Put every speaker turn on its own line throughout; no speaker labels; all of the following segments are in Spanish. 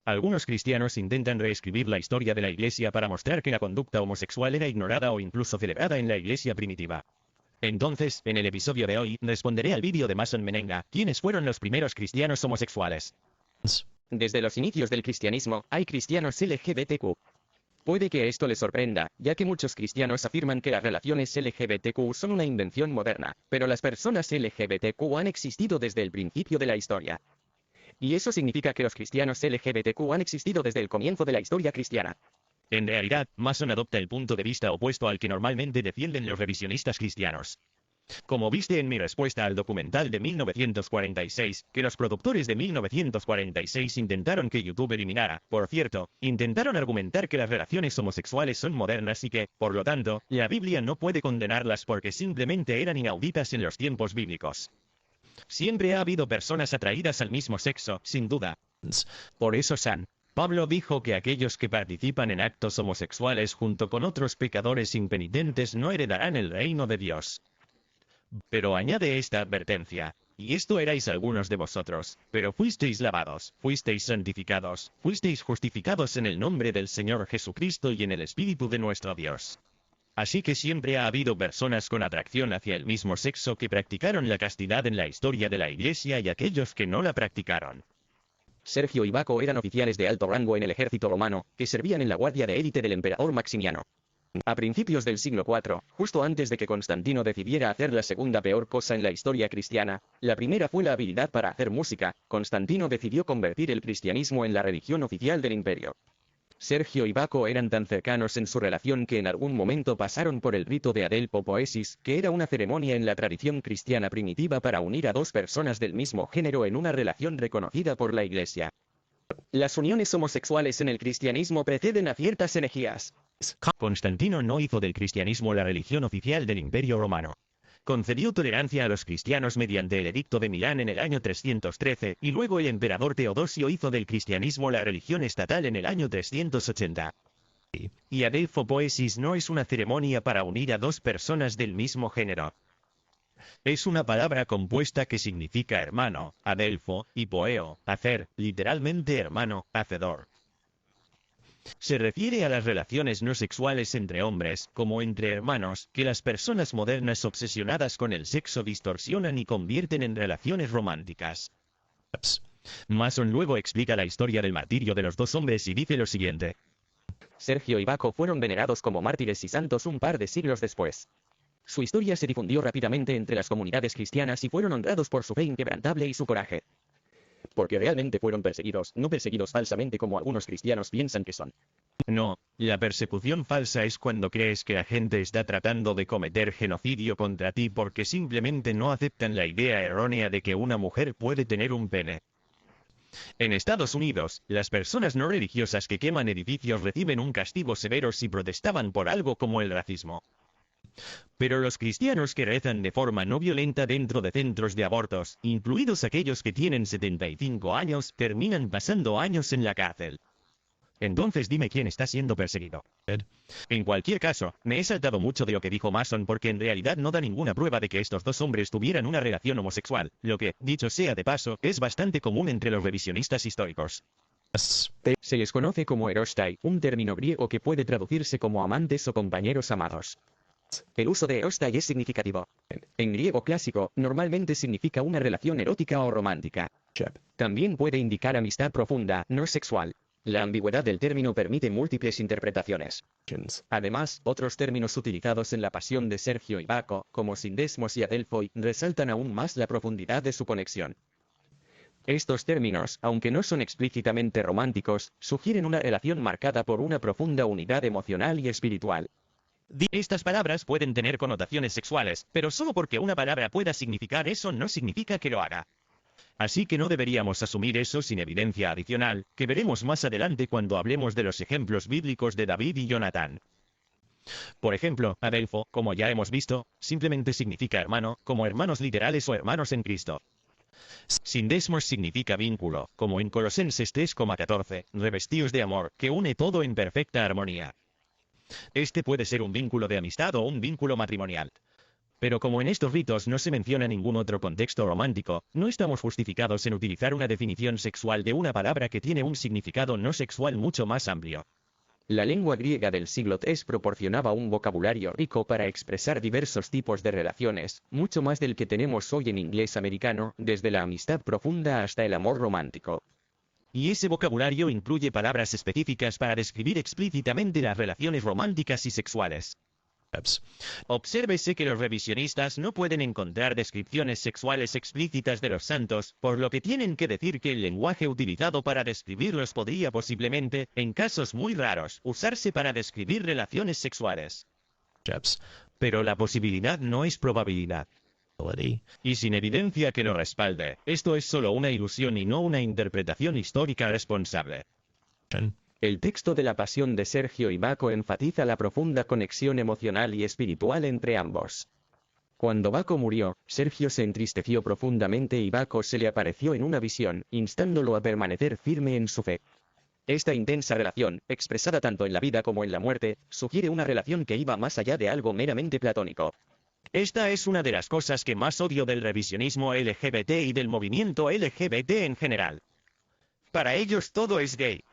Algunos cristianos intentan reescribir la historia de la Iglesia para mostrar que la conducta homosexual era ignorada o incluso celebrada en la Iglesia primitiva. Entonces, en el episodio de hoy, responderé al vídeo de Mason Menenga, ¿quiénes fueron los primeros cristianos homosexuales?
Desde los inicios del cristianismo, hay cristianos LGBTQ. Puede que esto les sorprenda, ya que muchos cristianos afirman que las relaciones LGBTQ son una invención moderna, pero las personas LGBTQ han existido desde el principio de la historia. Y eso significa que los cristianos LGBTQ han existido desde el comienzo de la historia cristiana.
En realidad, Mason adopta el punto de vista opuesto al que normalmente defienden los revisionistas cristianos. Como viste en mi respuesta al documental de 1946, que los productores de 1946 intentaron que YouTube eliminara, por cierto, intentaron argumentar que las relaciones homosexuales son modernas y que, por lo tanto, la Biblia no puede condenarlas porque simplemente eran inauditas en los tiempos bíblicos. Siempre ha habido personas atraídas al mismo sexo, sin duda. Por eso San Pablo dijo que aquellos que participan en actos homosexuales junto con otros pecadores impenitentes no heredarán el reino de Dios. Pero añade esta advertencia, y esto erais algunos de vosotros, pero fuisteis lavados, fuisteis santificados, fuisteis justificados en el nombre del Señor Jesucristo y en el Espíritu de nuestro Dios. Así que siempre ha habido personas con atracción hacia el mismo sexo que practicaron la castidad en la historia de la Iglesia y aquellos que no la practicaron.
Sergio y Baco eran oficiales de alto rango en el ejército romano, que servían en la guardia de élite del emperador Maximiano. A principios del siglo IV, justo antes de que Constantino decidiera hacer la segunda peor cosa en la historia cristiana, la primera fue la habilidad para hacer música, Constantino decidió convertir el cristianismo en la religión oficial del imperio. Sergio y Baco eran tan cercanos en su relación que en algún momento pasaron por el rito de adelphopoesis, que era una ceremonia en la tradición cristiana primitiva para unir a dos personas del mismo género en una relación reconocida por la Iglesia. Las uniones homosexuales en el cristianismo preceden a ciertas herejías.
Constantino no hizo del cristianismo la religión oficial del Imperio Romano. Concedió tolerancia a los cristianos mediante el Edicto de Milán en el año 313, y luego el emperador Teodosio hizo del cristianismo la religión estatal en el año 380. Y adelphopoesis no es una ceremonia para unir a dos personas del mismo género. Es una palabra compuesta que significa hermano, adelfo, y poeo, hacer, literalmente hermano, hacedor. Se refiere a las relaciones no sexuales entre hombres, como entre hermanos, que las personas modernas obsesionadas con el sexo distorsionan y convierten en relaciones románticas. Mason luego explica la historia del martirio de los dos hombres y dice lo siguiente.
Sergio y Baco fueron venerados como mártires y santos un par de siglos después. Su historia se difundió rápidamente entre las comunidades cristianas y fueron honrados por su fe inquebrantable y su coraje. Porque realmente fueron perseguidos, no perseguidos falsamente como algunos cristianos piensan que son.
No, la persecución falsa es cuando crees que la gente está tratando de cometer genocidio contra ti porque simplemente no aceptan la idea errónea de que una mujer puede tener un pene. En Estados Unidos, las personas no religiosas que queman edificios reciben un castigo severo si protestaban por algo como el racismo. Pero los cristianos que rezan de forma no violenta dentro de centros de abortos, incluidos aquellos que tienen 75 años, terminan pasando años en la cárcel. Entonces dime quién está siendo perseguido. En cualquier caso, me he saltado mucho de lo que dijo Mason porque en realidad no da ninguna prueba de que estos dos hombres tuvieran una relación homosexual, lo que, dicho sea de paso, es bastante común entre los revisionistas históricos.
Se les conoce como erostai, un término griego que puede traducirse como amantes o compañeros amados. El uso de erostai es significativo. En griego clásico, normalmente significa una relación erótica o romántica. También puede indicar amistad profunda, no sexual. La ambigüedad del término permite múltiples interpretaciones. Además, otros términos utilizados en la pasión de Sergio y Baco, como sindesmos y adelphoi, resaltan aún más la profundidad de su conexión. Estos términos, aunque no son explícitamente románticos, sugieren una relación marcada por una profunda unidad emocional y espiritual.
Estas palabras pueden tener connotaciones sexuales, pero solo porque una palabra pueda significar eso no significa que lo haga. Así que no deberíamos asumir eso sin evidencia adicional, que veremos más adelante cuando hablemos de los ejemplos bíblicos de David y Jonatán. Por ejemplo, adelfo, como ya hemos visto, simplemente significa hermano, como hermanos literales o hermanos en Cristo. Sindesmos significa vínculo, como en Colosenses 3,14, revestidos de amor, que une todo en perfecta armonía. Este puede ser un vínculo de amistad o un vínculo matrimonial. Pero como en estos ritos no se menciona ningún otro contexto romántico, no estamos justificados en utilizar una definición sexual de una palabra que tiene un significado no sexual mucho más amplio.
La lengua griega del siglo III proporcionaba un vocabulario rico para expresar diversos tipos de relaciones, mucho más del que tenemos hoy en inglés americano, desde la amistad profunda hasta el amor romántico.
Y ese vocabulario incluye palabras específicas para describir explícitamente las relaciones románticas y sexuales. Obsérvese que los revisionistas no pueden encontrar descripciones sexuales explícitas de los santos, por lo que tienen que decir que el lenguaje utilizado para describirlos podría posiblemente, en casos muy raros, usarse para describir relaciones sexuales. Pero la posibilidad no es probabilidad. Y sin evidencia que lo respalde, esto es solo una ilusión y no una interpretación histórica responsable.
El texto de la Pasión de Sergio y Baco enfatiza la profunda conexión emocional y espiritual entre ambos. Cuando Baco murió, Sergio se entristeció profundamente y Baco se le apareció en una visión, instándolo a permanecer firme en su fe. Esta intensa relación, expresada tanto en la vida como en la muerte, sugiere una relación que iba más allá de algo meramente platónico.
Esta es una de las cosas que más odio del revisionismo LGBT y del movimiento LGBT en general. Para ellos todo es gay.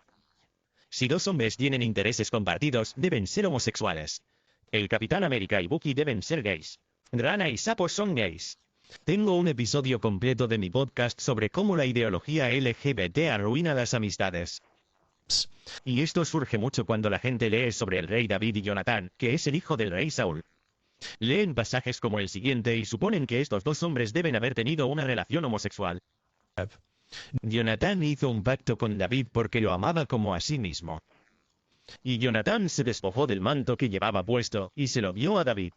Si dos hombres tienen intereses compartidos, deben ser homosexuales. El Capitán América y Bucky deben ser gays. Rana y Sapo son gays. Tengo un episodio completo de mi podcast sobre cómo la ideología LGBT arruina las amistades. Y esto surge mucho cuando la gente lee sobre el rey David y Jonatán, que es el hijo del rey Saúl. Leen pasajes como el siguiente y suponen que estos dos hombres deben haber tenido una relación homosexual. Jonatán hizo un pacto con David porque lo amaba como a sí mismo. Y Jonatán se despojó del manto que llevaba puesto, y se lo dio a David.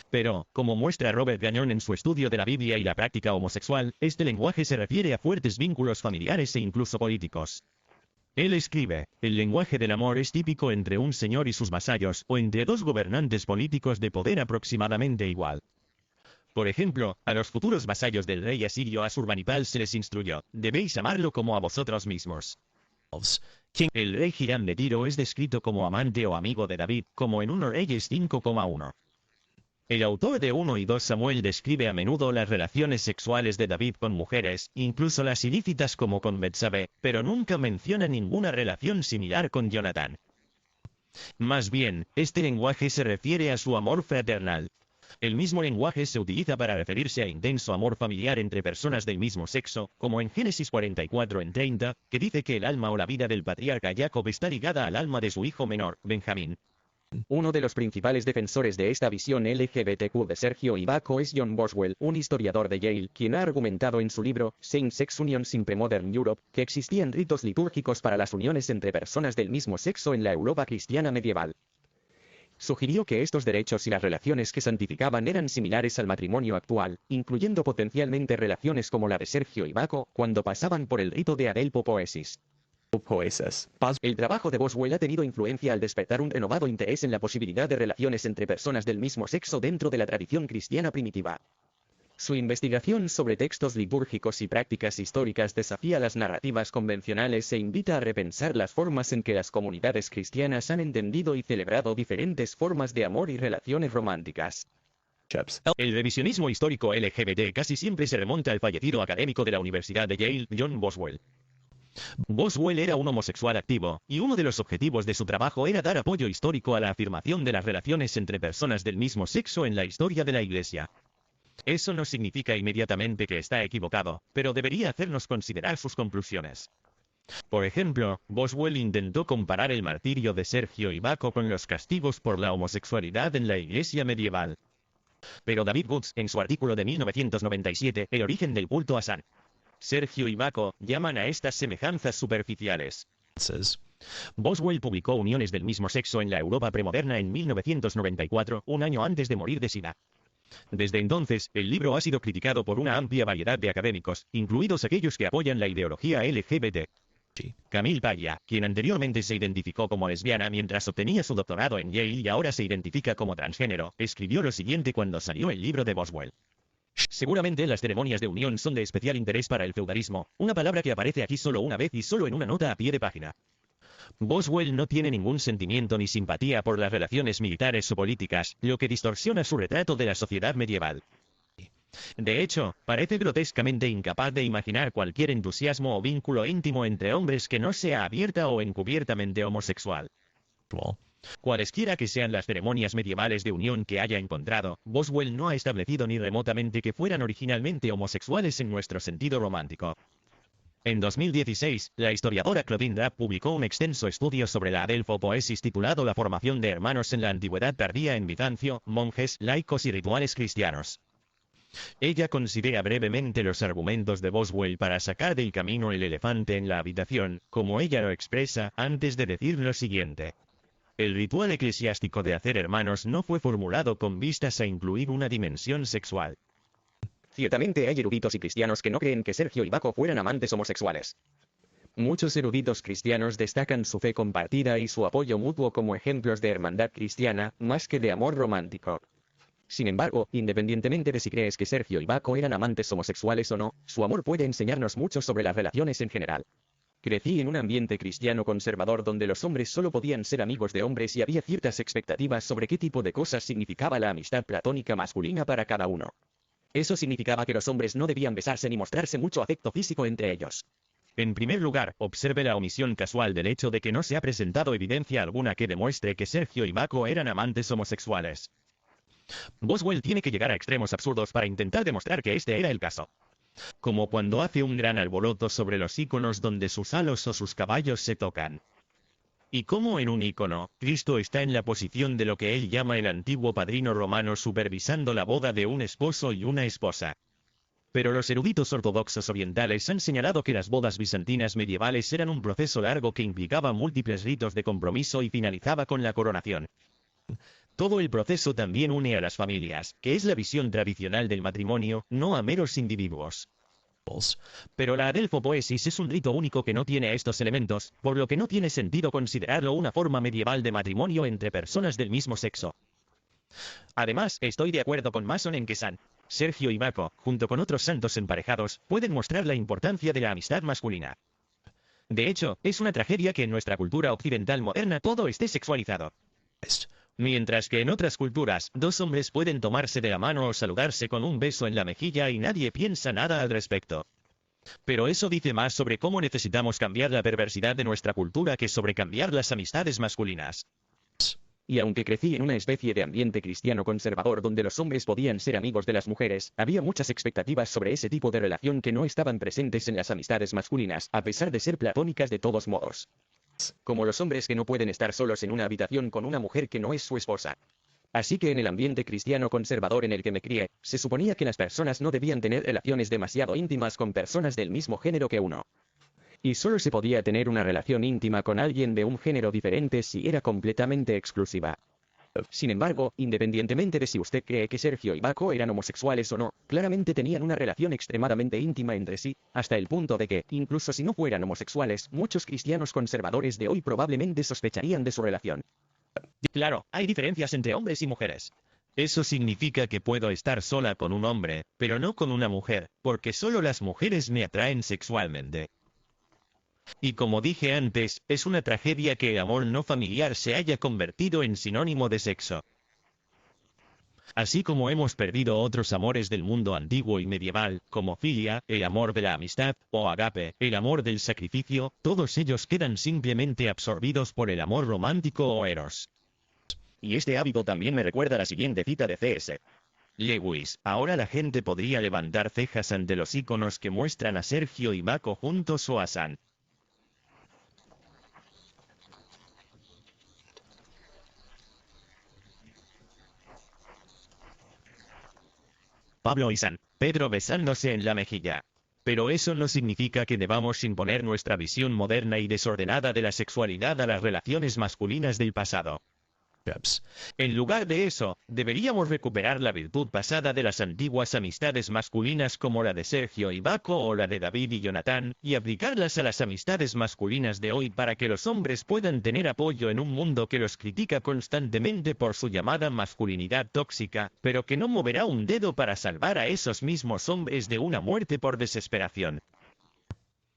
Pero, como muestra Robert Gagnon en su estudio de la Biblia y la práctica homosexual, este lenguaje se refiere a fuertes vínculos familiares e incluso políticos. Él escribe, el lenguaje del amor es típico entre un señor y sus vasallos, o entre dos gobernantes políticos de poder aproximadamente igual. Por ejemplo, a los futuros vasallos del rey asirio Asurbanipal se les instruyó, debéis amarlo como a vosotros mismos. El rey Hiram de Tiro es descrito como amante o amigo de David, como en 1 Reyes 5,1. El autor de 1 y 2 Samuel describe a menudo las relaciones sexuales de David con mujeres, incluso las ilícitas como con Betsabé, pero nunca menciona ninguna relación similar con Jonatán. Más bien, este lenguaje se refiere a su amor fraternal. El mismo lenguaje se utiliza para referirse a intenso amor familiar entre personas del mismo sexo, como en Génesis 44:30, que dice que el alma o la vida del patriarca Jacob está ligada al alma de su hijo menor, Benjamín.
Uno de los principales defensores de esta visión LGBTQ de Sergio y Baco es John Boswell, un historiador de Yale, quien ha argumentado en su libro, Same-Sex Unions in Pre-Modern Europe, que existían ritos litúrgicos para las uniones entre personas del mismo sexo en la Europa cristiana medieval. Sugirió que estos derechos y las relaciones que santificaban eran similares al matrimonio actual, incluyendo potencialmente relaciones como la de Sergio y Baco, cuando pasaban por el rito de adelpopoesis. El trabajo de Boswell ha tenido influencia al despertar un renovado interés en la posibilidad de relaciones entre personas del mismo sexo dentro de la tradición cristiana primitiva. Su investigación sobre textos litúrgicos y prácticas históricas desafía las narrativas convencionales e invita a repensar las formas en que las comunidades cristianas han entendido y celebrado diferentes formas de amor y relaciones románticas.
El revisionismo histórico LGBT casi siempre se remonta al fallecido académico de la Universidad de Yale, John Boswell. Boswell era un homosexual activo, y uno de los objetivos de su trabajo era dar apoyo histórico a la afirmación de las relaciones entre personas del mismo sexo en la historia de la Iglesia. Eso no significa inmediatamente que está equivocado, pero debería hacernos considerar sus conclusiones. Por ejemplo, Boswell intentó comparar el martirio de Sergio y Baco con los castigos por la homosexualidad en la Iglesia medieval. Pero David Woods, en su artículo de 1997, El origen del culto a San Sergio y Baco, llaman a estas semejanzas superficiales. Boswell publicó Uniones del mismo sexo en la Europa premoderna en 1994, un año antes de morir de SIDA. Desde entonces, el libro ha sido criticado por una amplia variedad de académicos, incluidos aquellos que apoyan la ideología LGBT. Camille Paglia, quien anteriormente se identificó como lesbiana mientras obtenía su doctorado en Yale y ahora se identifica como transgénero, escribió lo siguiente cuando salió el libro de Boswell. Seguramente las ceremonias de unión son de especial interés para el feudalismo, una palabra que aparece aquí solo una vez y solo en una nota a pie de página. Boswell no tiene ningún sentimiento ni simpatía por las relaciones militares o políticas, lo que distorsiona su retrato de la sociedad medieval. De hecho, parece grotescamente incapaz de imaginar cualquier entusiasmo o vínculo íntimo entre hombres que no sea abierta o encubiertamente homosexual. Cualesquiera que sean las ceremonias medievales de unión que haya encontrado, Boswell no ha establecido ni remotamente que fueran originalmente homosexuales en nuestro sentido romántico. En 2016, la historiadora Claudine Rapp publicó un extenso estudio sobre la adelfopoesis titulado La formación de hermanos en la antigüedad tardía en Bizancio, monjes, laicos y rituales cristianos. Ella considera brevemente los argumentos de Boswell para sacar del camino el elefante en la habitación, como ella lo expresa, antes de decir lo siguiente. El ritual eclesiástico de hacer hermanos no fue formulado con vistas a incluir una dimensión sexual.
Ciertamente hay eruditos y cristianos que no creen que Sergio y Baco fueran amantes homosexuales. Muchos eruditos cristianos destacan su fe compartida y su apoyo mutuo como ejemplos de hermandad cristiana, más que de amor romántico. Sin embargo, independientemente de si crees que Sergio y Baco eran amantes homosexuales o no, su amor puede enseñarnos mucho sobre las relaciones en general. Crecí en un ambiente cristiano conservador donde los hombres solo podían ser amigos de hombres y había ciertas expectativas sobre qué tipo de cosas significaba la amistad platónica masculina para cada uno. Eso significaba que los hombres no debían besarse ni mostrarse mucho afecto físico entre ellos.
En primer lugar, observe la omisión casual del hecho de que no se ha presentado evidencia alguna que demuestre que Sergio y Baco eran amantes homosexuales. Boswell tiene que llegar a extremos absurdos para intentar demostrar que este era el caso. Como cuando hace un gran alboroto sobre los íconos donde sus halos o sus caballos se tocan. Y como en un ícono, Cristo está en la posición de lo que él llama el antiguo padrino romano supervisando la boda de un esposo y una esposa. Pero los eruditos ortodoxos orientales han señalado que las bodas bizantinas medievales eran un proceso largo que implicaba múltiples ritos de compromiso y finalizaba con la coronación. Todo el proceso también une a las familias, que es la visión tradicional del matrimonio, no a meros individuos. Pero la adelfopoesis es un rito único que no tiene estos elementos, por lo que no tiene sentido considerarlo una forma medieval de matrimonio entre personas del mismo sexo. Además, estoy de acuerdo con Mason en que San Sergio y Baco, junto con otros santos emparejados, pueden mostrar la importancia de la amistad masculina. De hecho, es una tragedia que en nuestra cultura occidental moderna todo esté sexualizado. Mientras que en otras culturas, dos hombres pueden tomarse de la mano o saludarse con un beso en la mejilla y nadie piensa nada al respecto. Pero eso dice más sobre cómo necesitamos cambiar la perversidad de nuestra cultura que sobre cambiar las amistades masculinas.
Y aunque crecí en una especie de ambiente cristiano conservador donde los hombres podían ser amigos de las mujeres, había muchas expectativas sobre ese tipo de relación que no estaban presentes en las amistades masculinas, a pesar de ser platónicas de todos modos. Como los hombres que no pueden estar solos en una habitación con una mujer que no es su esposa. Así que en el ambiente cristiano conservador en el que me crié, se suponía que las personas no debían tener relaciones demasiado íntimas con personas del mismo género que uno. Y solo se podía tener una relación íntima con alguien de un género diferente si era completamente exclusiva. Sin embargo, independientemente de si usted cree que Sergio y Baco eran homosexuales o no, claramente tenían una relación extremadamente íntima entre sí, hasta el punto de que, incluso si no fueran homosexuales, muchos cristianos conservadores de hoy probablemente sospecharían de su relación.
Claro, hay diferencias entre hombres y mujeres. Eso significa que puedo estar sola con un hombre, pero no con una mujer, porque solo las mujeres me atraen sexualmente. Y como dije antes, es una tragedia que el amor no familiar se haya convertido en sinónimo de sexo. Así como hemos perdido otros amores del mundo antiguo y medieval, como filia, el amor de la amistad, o agape, el amor del sacrificio, todos ellos quedan simplemente absorbidos por el amor romántico o eros. Y este hábito también me recuerda la siguiente cita de C.S. Lewis. Ahora la gente podría levantar cejas ante los íconos que muestran a Sergio y Baco juntos o a San Pablo y San Pedro besándose en la mejilla. Pero eso no significa que debamos imponer nuestra visión moderna y desordenada de la sexualidad a las relaciones masculinas del pasado. En lugar de eso, deberíamos recuperar la virtud pasada de las antiguas amistades masculinas como la de Sergio y Baco o la de David y Jonatán, y aplicarlas a las amistades masculinas de hoy para que los hombres puedan tener apoyo en un mundo que los critica constantemente por su llamada masculinidad tóxica, pero que no moverá un dedo para salvar a esos mismos hombres de una muerte por desesperación.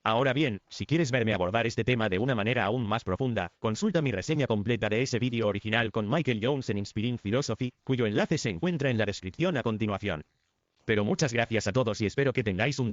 Ahora bien, si quieres verme abordar este tema de una manera aún más profunda, consulta mi reseña completa de ese vídeo original con Michael Jones en Inspiring Philosophy, cuyo enlace se encuentra en la descripción a continuación. Pero muchas gracias a todos y espero que tengáis un